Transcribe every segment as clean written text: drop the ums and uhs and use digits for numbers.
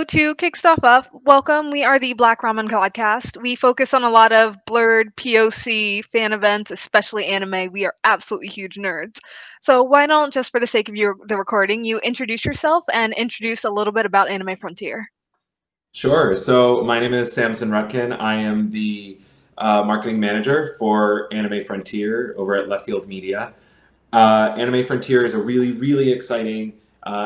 to kick stuff off, welcome. We are the Black Ramen Podcast. We focus on a lot of blurred POC fan events, especially anime. We are absolutely huge nerds. So why don't, just for the sake of the recording, you introduce yourself and introduce a little bit about Anime Frontier. Sure. So my name is Samson Rutkin. I am the marketing manager for Anime Frontier over at LeftField Media. Anime Frontier is a really, really exciting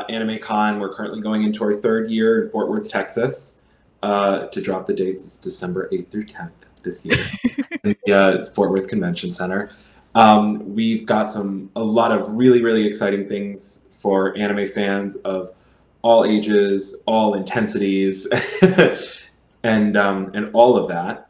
anime con. We're currently going into our third year in Fort Worth, Texas. To drop the dates, it's December 8th through 10th this year in the Fort Worth Convention Center. We've got a lot of really, really exciting things for anime fans of all ages, all intensities, and all of that,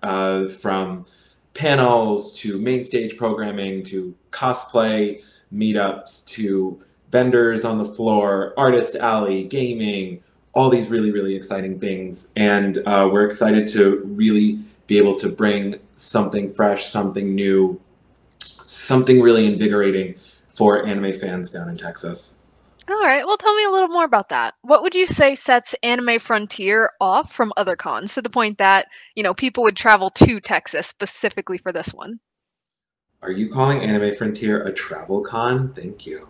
from panels to main stage programming to cosplay meetups to vendors on the floor, artist alley, gaming, all these really, really exciting things. And we're excited to really be able to bring something fresh, something new, something really invigorating for anime fans down in Texas. All right, well, tell me a little more about that. What would you say sets Anime Frontier off from other cons to the point that, people would travel to Texas specifically for this one? Are you calling Anime Frontier a travel con? Thank you.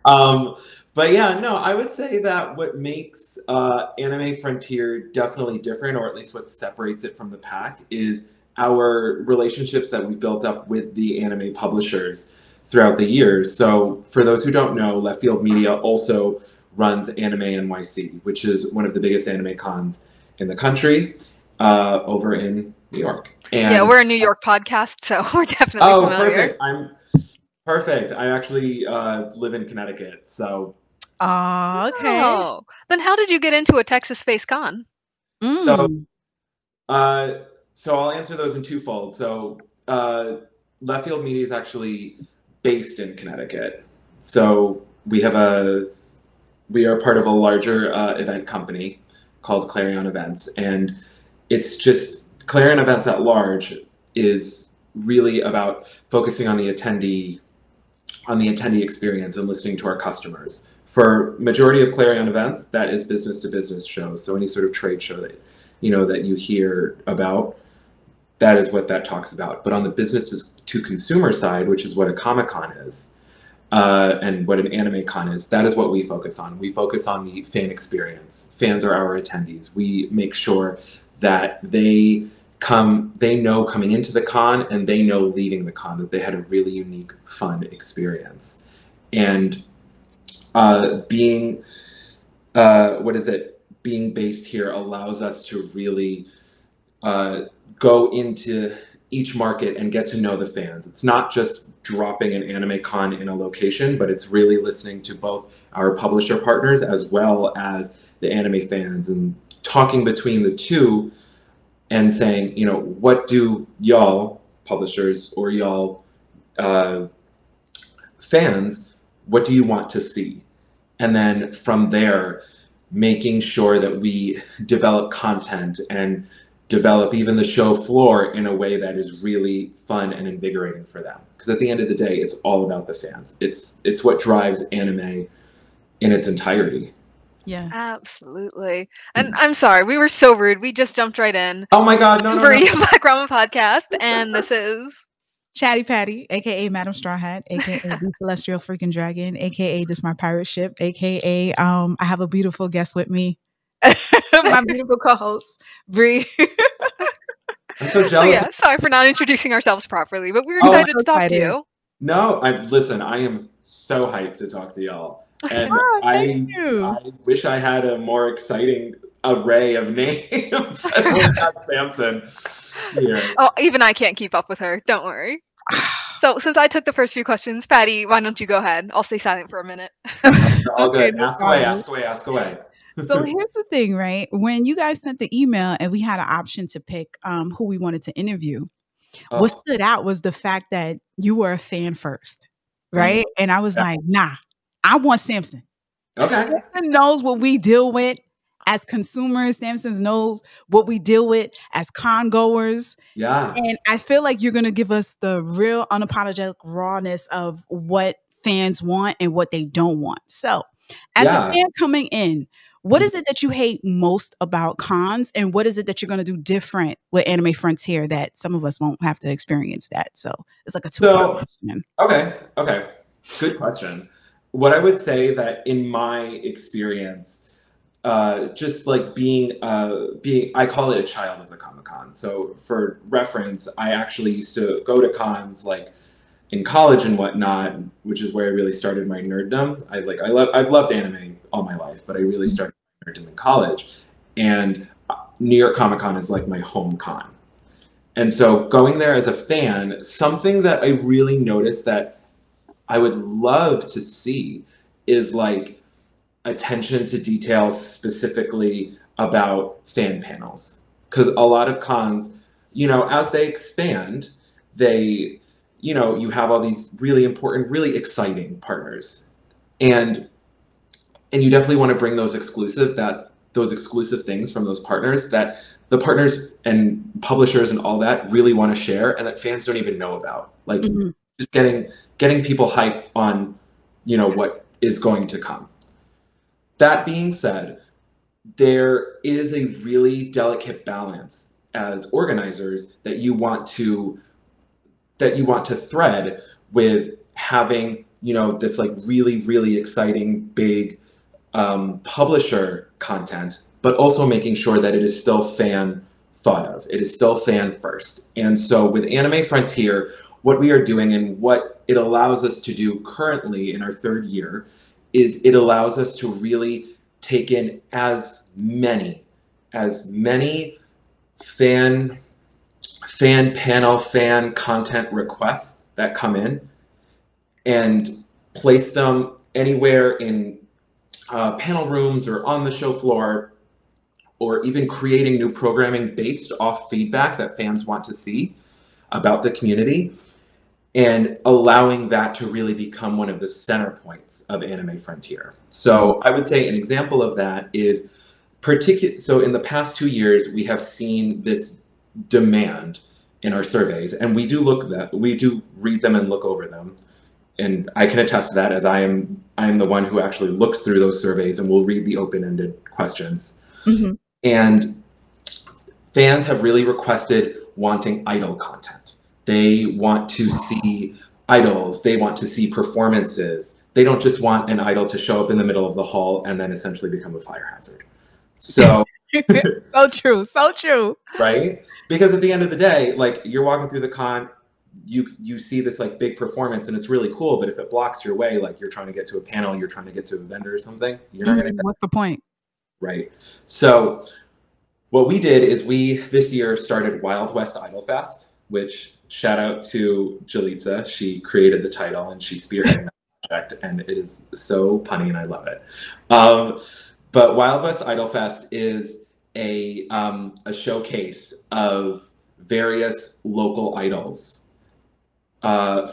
But yeah, no, I would say that what makes Anime Frontier definitely different, or at least what separates it from the pack, is our relationships that we've built up with the anime publishers throughout the years. So for those who don't know, LeftField Media also runs Anime NYC, which is one of the biggest anime cons in the country, over in New York. And yeah, we're a New York podcast, so we're definitely familiar. Perfect. I actually live in Connecticut, so. Okay. Oh, then how did you get into a Texas-based con? So I'll answer those in twofold. So LeftField Media is actually based in Connecticut. So we are part of a larger event company called Clarion Events, and it's just Clarion Events at large is really about focusing on the attendee experience and listening to our customers. For majority of Clarion Events, that is business to business shows. So any sort of trade show that you hear about, that is what that talks about. But on the business to consumer side, which is what a Comic-Con is, and what an anime con is, that is what we focus on. We focus on the fan experience. Fans are our attendees. We make sure that they know coming into the con, and they know leaving the con, that they had a really unique, fun experience. And being based here allows us to really go into each market and get to know the fans. It's not just dropping an anime con in a location, but it's really listening to both our publisher partners as well as the anime fans and talking between the two and saying, what do y'all publishers or y'all fans, what do you want to see? And then from there, making sure that we develop content and develop even the show floor in a way that is really fun and invigorating for them. Because at the end of the day, it's all about the fans. It's what drives anime in its entirety. Yeah, absolutely. And I'm sorry, we were so rude. We just jumped right in. Oh my God, no. Black Ramen Podcast, and this is Chatty Patty, aka Madam Straw Hat, aka the Celestial Freaking Dragon, aka Just My Pirate Ship, aka I have a beautiful guest with me, my beautiful co-host, Bree. I'm so jealous. Oh, yeah, sorry for not introducing ourselves properly, but we were excited to talk to you. No, listen, I am so hyped to talk to y'all. And I wish I had a more exciting array of names than Samson here. Oh, even I can't keep up with her. Don't worry. So since I took the first few questions, Patty, why don't you go ahead? I'll stay silent for a minute. All good. Ask away. So here's the thing, right? When you guys sent the email and we had an option to pick who we wanted to interview, what stood out was the fact that you were a fan first, right? And I was like, nah, I want Samson. Okay. Samson knows what we deal with as consumers. Samson knows what we deal with as con goers. Yeah. And I feel like you're going to give us the real unapologetic rawness of what fans want and what they don't want. So as a fan coming in, What is it that you hate most about cons, and what is it that you're going to do different with Anime Frontier that some of us won't have to experience that? So it's like a two-part question. Okay. Good question. What I would say that in my experience, just like being, I call it a child of the Comic-Con. So for reference, I actually used to go to cons like in college and whatnot, which is where I really started my nerddom. I've loved anime all my life, but I really started my nerddom in college. And New York Comic Con is like my home con. And so going there as a fan, something that I really noticed that I would love to see is like attention to details specifically about fan panels. Because a lot of cons, you know, as they expand, they, you know, you have all these really important, really exciting partners. And you definitely want to bring those exclusive things from those partners that the partners and publishers and all that really want to share and that fans don't even know about. Like just getting people hyped on, you know, what is going to come. That being said, there is a really delicate balance as organizers that you want to thread with having, you know, this like really, really exciting big publisher content, but also making sure that it is still fan thought of. It is still fan first. And so with Anime Frontier, what we are doing and what it allows us to do currently in our third year is it allows us to really take in as many fan panel, fan content requests that come in and place them anywhere in panel rooms or on the show floor, or even creating new programming based off feedback that fans want to see about the community, and allowing that to really become one of the center points of Anime Frontier. So I would say an example of that is so in the past 2 years, we have seen this demand in our surveys, and we do read them and look over them. And I can attest to that, as I am the one who actually looks through those surveys and will read the open-ended questions. And fans have really requested wanting idol content. They want to see idols. They want to see performances. They don't just want an idol to show up in the middle of the hall and then essentially become a fire hazard. So so true. Right? Because at the end of the day, like, you're walking through the con, you see this like big performance and it's really cool, but if it blocks your way, like you're trying to get to a panel, you're trying to get to a vendor or something, you're not gonna get. What's the point? Right. So what we did is we this year started Wild West Idol Fest, which shout out to Jalitza. She created the title and she spearheaded that project, and it is so punny and I love it. But Wild West Idol Fest is a showcase of various local idols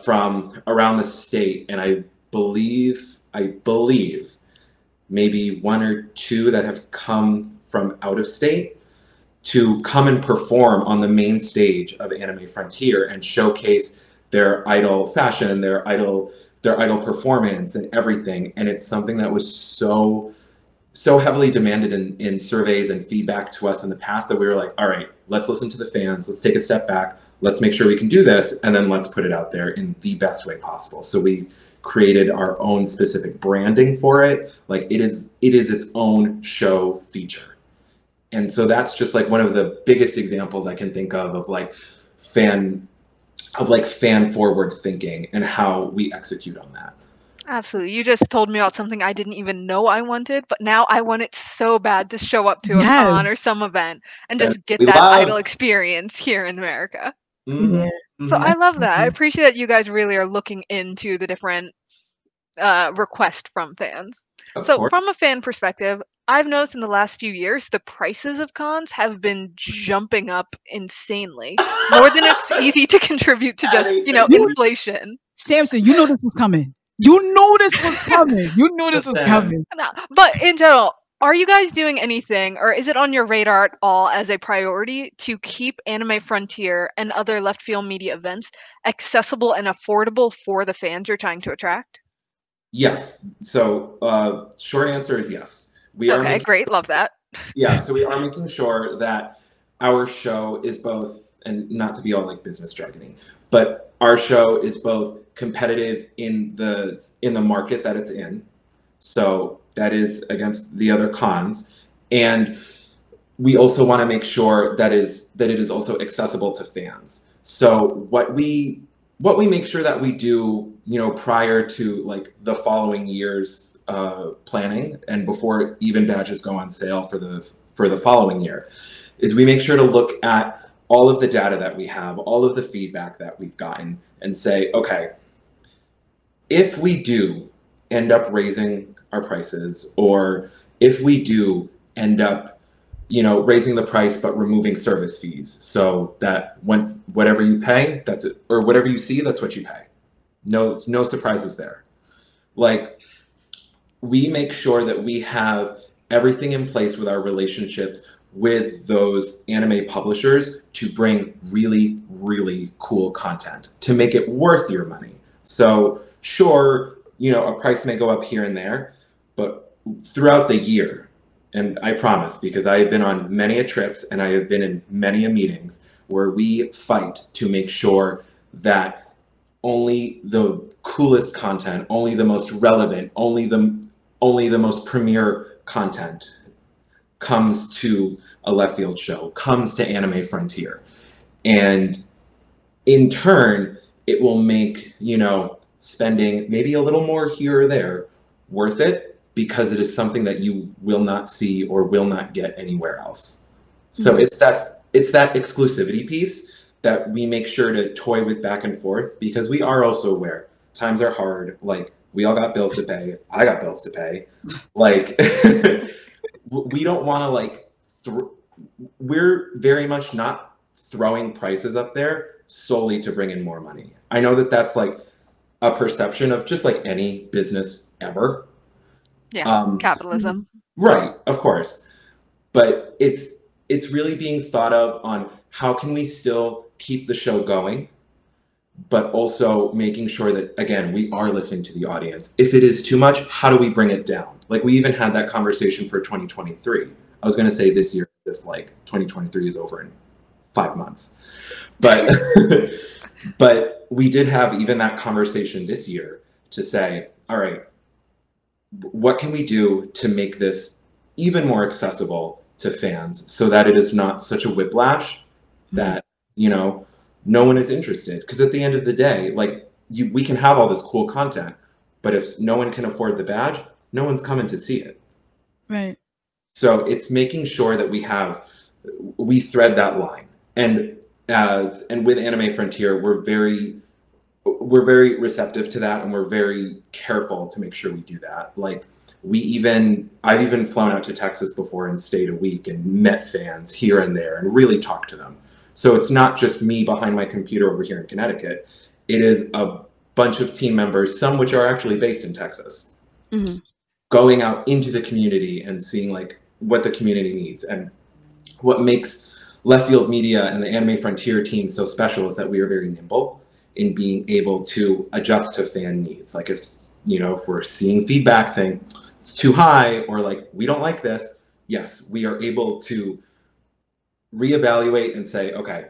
from around the state, and I believe maybe 1 or 2 that have come from out of state to come and perform on the main stage of Anime Frontier and showcase their idol fashion, their idol performance and everything. And it's something that was so heavily demanded in surveys and feedback to us in the past that we were like, all right, let's listen to the fans, let's take a step back, let's make sure we can do this, and then let's put it out there in the best way possible. So we created our own specific branding for it. Like it is its own show feature. And so that's just like one of the biggest examples I can think of like fan forward thinking and how we execute on that. Absolutely. You just told me about something I didn't even know I wanted, but now I want it so bad to show up to a con or some event and just get that idol experience here in America. So I love that. I appreciate that you guys really are looking into the different requests from fans. So from a fan perspective, I've noticed in the last few years, the prices of cons have been jumping up insanely, more than it's easy to contribute to just, inflation. Samson, you know this was coming. You knew this was coming. But in general, are you guys doing anything, or is it on your radar at all as a priority to keep Anime Frontier and other LeftField Media events accessible and affordable for the fans you're trying to attract? Yes. So short answer is yes. We are Okay, great. Love that. Yeah, so we are making sure that our show is both, and not to be all like business jargony, but our show is both competitive in the market that it's in. So that is against the other cons. And we also want to make sure that it is also accessible to fans. So what we make sure that we do, prior to like the following year's planning and before even badges go on sale for the following year, is we make sure to look at all of the data that we have, all of the feedback that we've gotten, and say, okay, if we do end up raising our prices, or if we do end up raising the price but removing service fees, so that once whatever you pay, that's it, or whatever you see, that's what you pay. No surprises there. Like, we make sure that we have everything in place with our relationships with those anime publishers to bring really, really cool content to make it worth your money. So sure, a price may go up here and there, but throughout the year, and I promise, because I have been on many a trips and I have been in many a meetings where we fight to make sure that only the coolest content, only the most relevant, only the most premier content comes to a Left Field show, comes to Anime Frontier. And in turn, it will make, spending maybe a little more here or there worth it, because it is something that you will not see or will not get anywhere else. So it's that exclusivity piece that we make sure to toy with back and forth, because we are also aware times are hard. Like, we all got bills to pay. I got bills to pay. Like, we don't want to we're very much not throwing prices up there solely to bring in more money. I know that that's like a perception of just like any business ever. Yeah, capitalism. Right, of course. But it's really being thought of on how can we still keep the show going, but also making sure that, again, we are listening to the audience. If it is too much, how do we bring it down? Like, we even had that conversation for 2023. I was going to say this year, if like 2023 is over in 5 months. But but we did have even that conversation this year to say, all right, what can we do to make this even more accessible to fans so that it is not such a whiplash that, no one is interested? Because at the end of the day, like, we can have all this cool content, but if no one can afford the badge, no one's coming to see it. Right. So it's making sure that we thread that line. And with Anime Frontier, we're very receptive to that, and we're very careful to make sure we do that. Like, I've even flown out to Texas before and stayed a week and met fans here and there and really talked to them. So it's not just me behind my computer over here in Connecticut. It is a bunch of team members, some which are actually based in Texas, going out into the community and seeing like what the community needs. And what makes LeftField Media and the Anime Frontier team so special is that we are very nimble in being able to adjust to fan needs. Like, if we're seeing feedback saying it's too high, or like, we don't like this, yes, we are able to reevaluate and say, okay,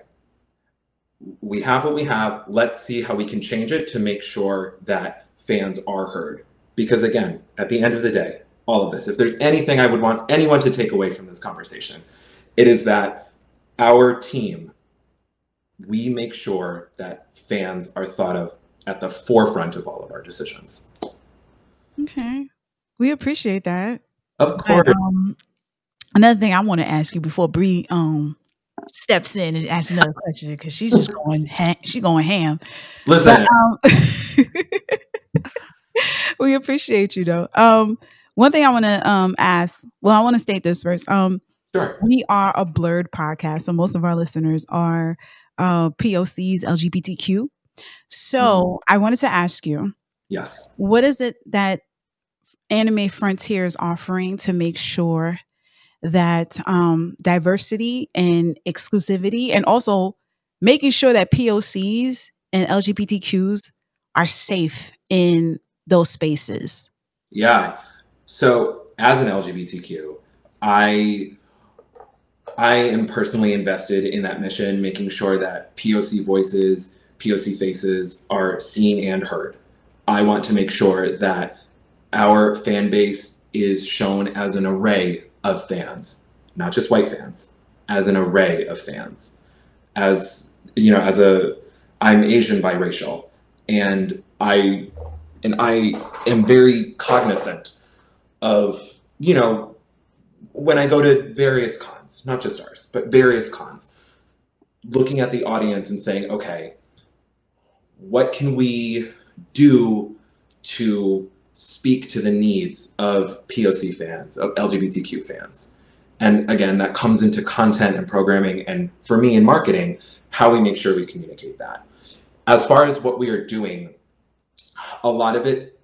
we have what we have. Let's see how we can change it to make sure that fans are heard. Because again, at the end of the day, all of this, if there's anything I would want anyone to take away from this conversation, it is that our team, we make sure that fans are thought of at the forefront of all of our decisions. Okay. We appreciate that. Of course. But, another thing I want to ask you before Bree steps in and asks another question, because she's just going ham. Listen. But, we appreciate you though. One thing I want to ask, I want to state this first. Sure. We are a blurred podcast, so most of our listeners are POCs, LGBTQ. So I wanted to ask you, yes, what is it that Anime Frontier is offering to make sure that diversity and exclusivity, and also making sure that POCs and LGBTQs are safe in those spaces? Yeah. So as an LGBTQ, I am personally invested in that mission, making sure that POC voices, POC faces are seen and heard. I want to make sure that our fan base is shown as an array of fans, not just white fans, as an array of fans. As you know, I'm Asian biracial, and I am very cognizant of, you know, when I go to various cons, not just ours, but various cons, looking at the audience and saying, okay, what can we do to speak to the needs of POC fans, of LGBTQ fans? And again, that comes into content and programming, and for me in marketing, how we make sure we communicate that. As far as what we are doing, a lot of it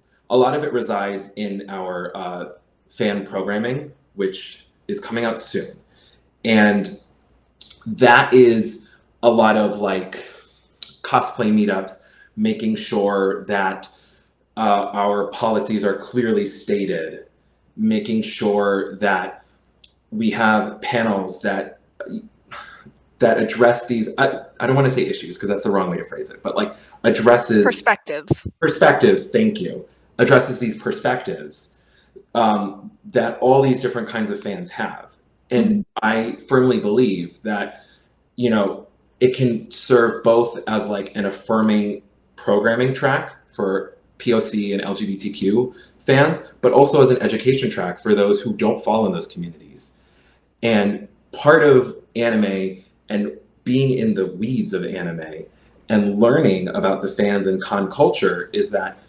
resides in our fan programming, which is coming out soon. And that is a lot of like cosplay meetups, making sure that our policies are clearly stated, making sure that we have panels that address these, I don't want to say issues because that's the wrong way to phrase it, but like addresses perspectives, thank you, addresses these perspectives that all these different kinds of fans have. And I firmly believe that, you know, it can serve both as like an affirming programming track for POC and LGBTQ fans, but also as an education track for those who don't fall in those communities. And part of anime and being in the weeds of anime and learning about the fans and con culture is that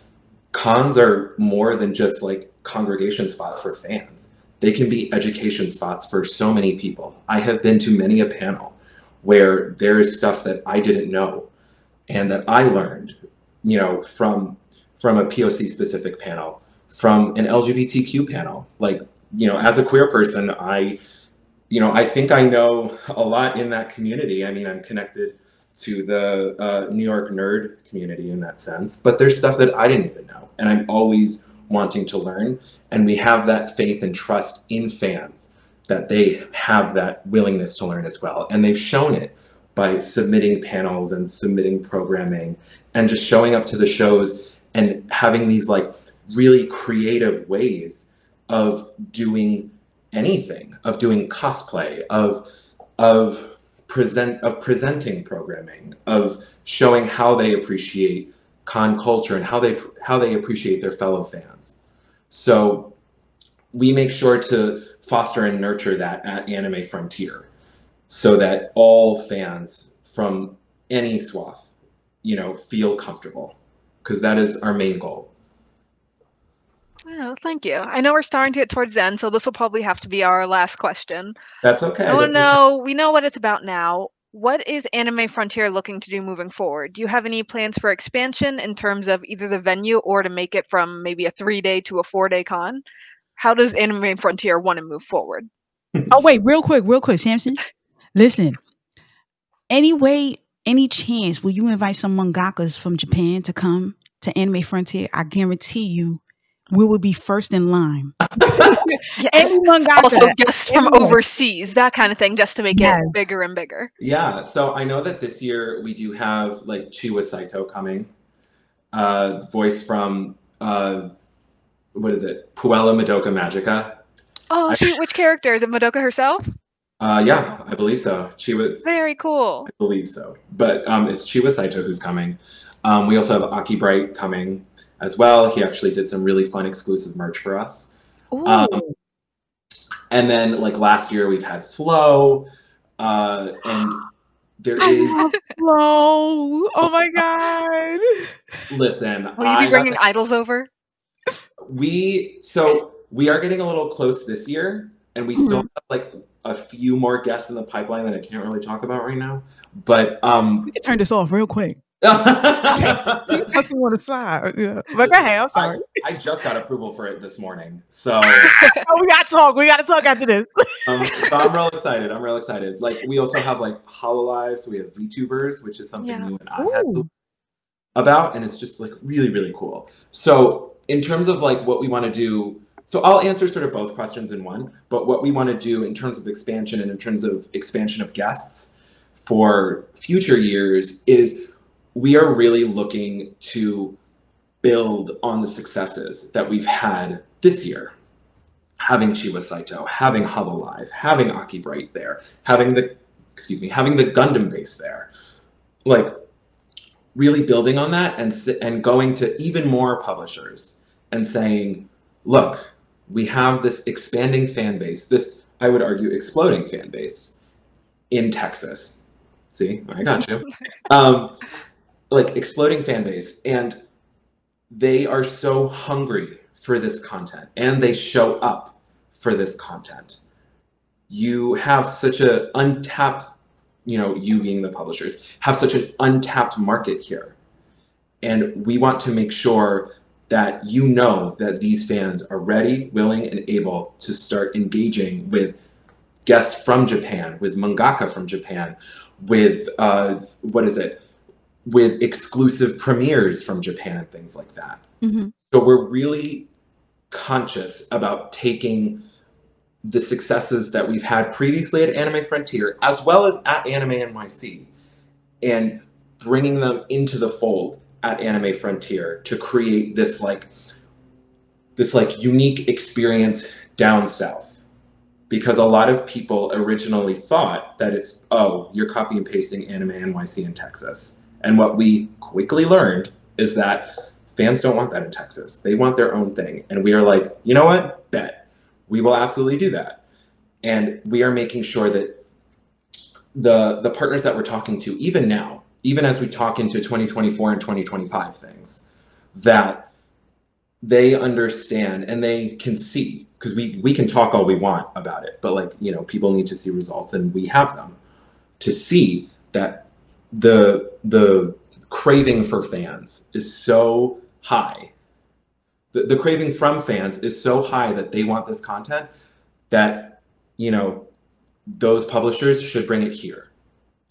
cons are more than just like congregation spots for fans. They can be education spots for so many people. I have been to many a panel where there is stuff that I didn't know and that I learned, you know, from a POC specific panel, from an LGBTQ panel. Like, you know, as a queer person, I think I know a lot in that community. I mean, I'm connected to the New York nerd community in that sense, but there's stuff that I didn't even know, and I'm always wanting to learn. And we have that faith and trust in fans that they have that willingness to learn as well. And they've shown it by submitting panels and submitting programming and just showing up to the shows and having these like really creative ways of doing anything, of doing cosplay, of presenting programming, of showing how they appreciate con culture and how they appreciate their fellow fans. So we make sure to foster and nurture that at Anime Frontier so that all fans from any swath, you know, feel comfortable, because that is our main goal. Oh, thank you. I know we're starting to get towards the end, so this will probably have to be our last question. That's okay. I want to know, we know what it's about now. What is Anime Frontier looking to do moving forward? Do you have any plans for expansion in terms of either the venue or to make it from maybe a 3-day to a 4-day con? How does Anime Frontier want to move forward? Oh, wait, real quick, Samson. Listen, any chance will you invite some mangakas from Japan to come to Anime Frontier? I guarantee you we will be first in line. Yes. Also guests from overseas, that kind of thing, just to make it bigger and bigger. Yeah, so I know that this year we do have like Chiwa Saito coming, voice from what is it, Puella Madoka Magica. Oh, which character? Is it Madoka herself? Yeah, I believe so. Very cool. I believe so, but it's Chiwa Saito who's coming. We also have Aki Bright coming as well. He actually did some really fun exclusive merch for us. And then like last year we've had Flo, and there is Flo. Oh my God. Listen, will you be bringing idols over? We are getting a little close this year, and we still have like a few more guests in the pipeline that I can't really talk about right now. But we can turn this off real quick. Put some on the side. Yeah. But go ahead, I'm sorry. I just got approval for it this morning. So we gotta talk after this. So I'm real excited. Like we also have like HoloLive, so we have VTubers, which is something you and I had about, and it's just like really, really cool. So in terms of like what we want to do So I'll answer sort of both questions in one, but what we want to do in terms of expansion and in terms of expansion of guests for future years is we are really looking to build on the successes that we've had this year. Having Chiwa Saito, having Hololive, having Aki Bright there, having the Gundam base there. Like, really building on that and going to even more publishers and saying, look, we have this expanding fan base, this, I would argue, exploding fan base in Texas. See, I got you. Like, exploding fan base. And they are so hungry for this content, and they show up for this content. You have such an untapped, you being the publishers, have such an untapped market here. And we want to make sure that that these fans are ready, willing, and able to start engaging with guests from Japan, with mangaka from Japan, with, with exclusive premieres from Japan and things like that. Mm-hmm. So we're really conscious about taking the successes that we've had previously at Anime Frontier, as well as at Anime NYC, and bringing them into the fold at Anime Frontier to create this unique experience down south. Because a lot of people originally thought that it's, oh, you're copy and pasting Anime NYC in Texas. And what we quickly learned is that fans don't want that in Texas. They want their own thing. And we are like, you know what? Bet. We will absolutely do that. And we are making sure that the partners that we're talking to, even now, even as we talk into 2024 and 2025 things, that they understand and they can see, because we can talk all we want about it, but people need to see results, and we have them, to see that the craving for fans is so high. The craving from fans is so high that they want this content that, those publishers should bring it here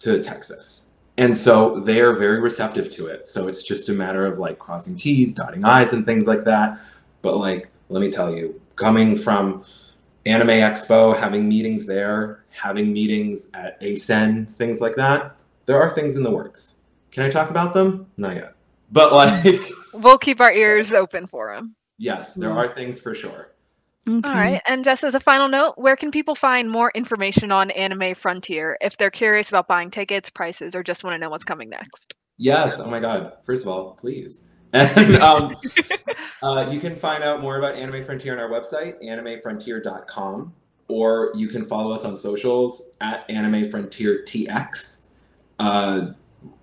to Texas. And so they are very receptive to it. So it's just a matter of crossing T's, dotting I's and things like that. But let me tell you, coming from Anime Expo, having meetings there, having meetings at ASEN, things like that, there are things in the works. Can I talk about them? Not yet. But we'll keep our ears open for them. Yes, there are things for sure. Okay. All right. And just as a final note, where can people find more information on Anime Frontier if they're curious about buying tickets, prices, or just want to know what's coming next? Yes. Oh my God. First of all, please. And you can find out more about Anime Frontier on our website, animefrontier.com, or you can follow us on socials at Anime Frontier TX.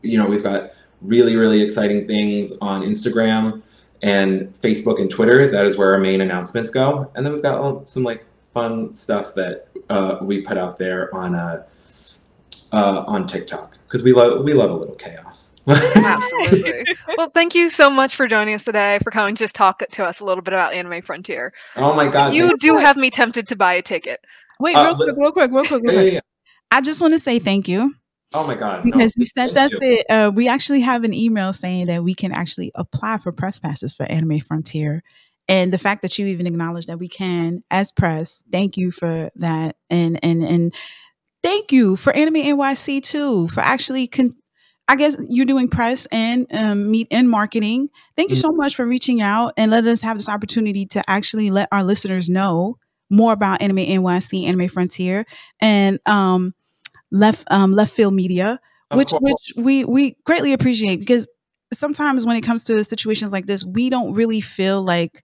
We've got really, really exciting things on Instagram and Facebook and Twitter. That is where our main announcements go. And then we've got some fun stuff that we put out there on TikTok, because we love a little chaos. Absolutely. Well, thank you so much for joining us today, for coming to just talk to us a little bit about Anime Frontier. Oh my God. You do have me tempted to buy a ticket. Wait, real quick. Yeah. I just want to say thank you. Oh my God. Because you sent us we actually have an email saying that we can actually apply for press passes for Anime Frontier. And the fact that you even acknowledge that we can as press, thank you for that. And thank you for Anime NYC too, for actually, I guess you're doing press and meet and marketing. Thank you so much for reaching out and letting us have this opportunity to actually let our listeners know more about Anime NYC, Anime Frontier, and LeftField Media, which we greatly appreciate, because sometimes when it comes to situations like this, we don't really feel like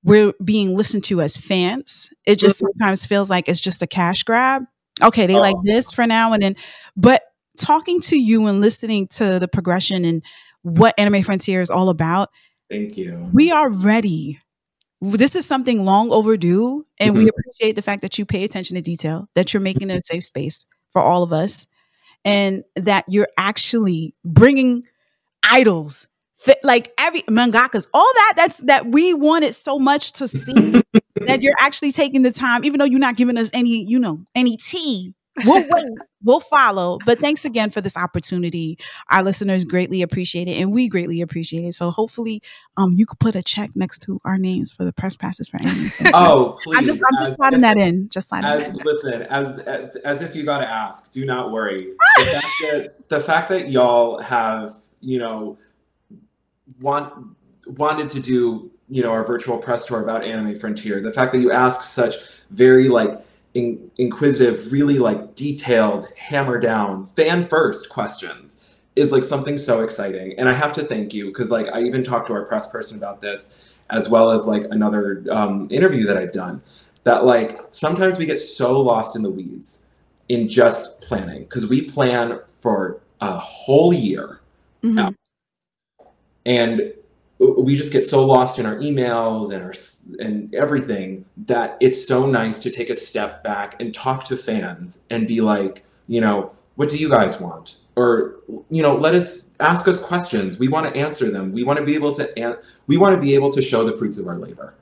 we're being listened to as fans. It just sometimes feels like it's just a cash grab. Okay, they like this for now and then, but talking to you and listening to the progression and what Anime Frontier is all about. Thank you. We are ready. This is something long overdue, and we appreciate the fact that you pay attention to detail, that you're making a safe space for all of us, and that you're actually bringing idols, every mangakas, all that we wanted so much to see, that you're actually taking the time, even though you're not giving us any tea, We'll wait. We'll follow. But thanks again for this opportunity. Our listeners greatly appreciate it, and we greatly appreciate it. So hopefully, you could put a check next to our names for the press passes for Anime. Oh, please! I'm just sliding that in. Just sliding that in. Listen, as if you got to ask. Do not worry. The fact that y'all have, you know, wanted to do, you know, our virtual press tour about Anime Frontier. The fact that you ask such very like inquisitive, really like detailed, hammer down, fan first questions is like something so exciting. And I have to thank you, because like I even talked to our press person about this, as well as like another interview that I've done, that like sometimes we get so lost in the weeds in just planning, because we plan for a whole year out. And we just get so lost in our emails and everything, that it's so nice to take a step back and talk to fans and be like, you know, what do you guys want? Or, you know, ask us questions. We want to answer them. We want to be able to show the fruits of our labor.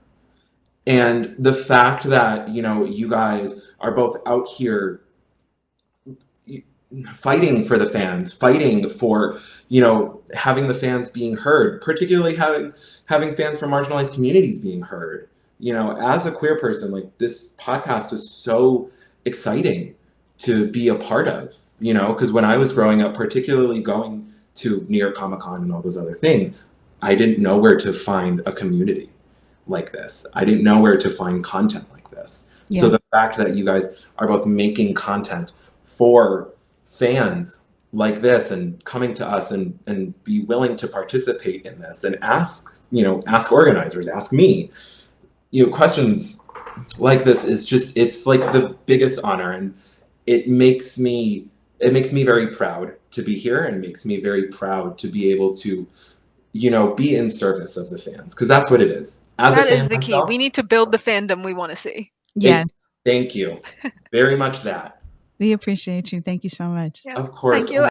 And the fact that, you know, you guys are both out here fighting for the fans, fighting for, you know, having the fans being heard, particularly having fans from marginalized communities being heard. You know, as a queer person, like, this podcast is so exciting to be a part of, you know, because when I was growing up, particularly going to New York Comic Con and all those other things, I didn't know where to find a community like this. I didn't know where to find content like this. Yeah. So the fact that you guys are both making content for fans like this and coming to us and be willing to participate in this and ask organizers, ask me, you know, questions like this is just, it's like the biggest honor, and it makes me very proud to be here, and makes me very proud to be able to, you know, be in service of the fans, because that's what it is. That is the key. We need to build the fandom we want to see. Yeah. Thank you very much. That we appreciate you. Thank you so much. Yeah. Of course. Thank you.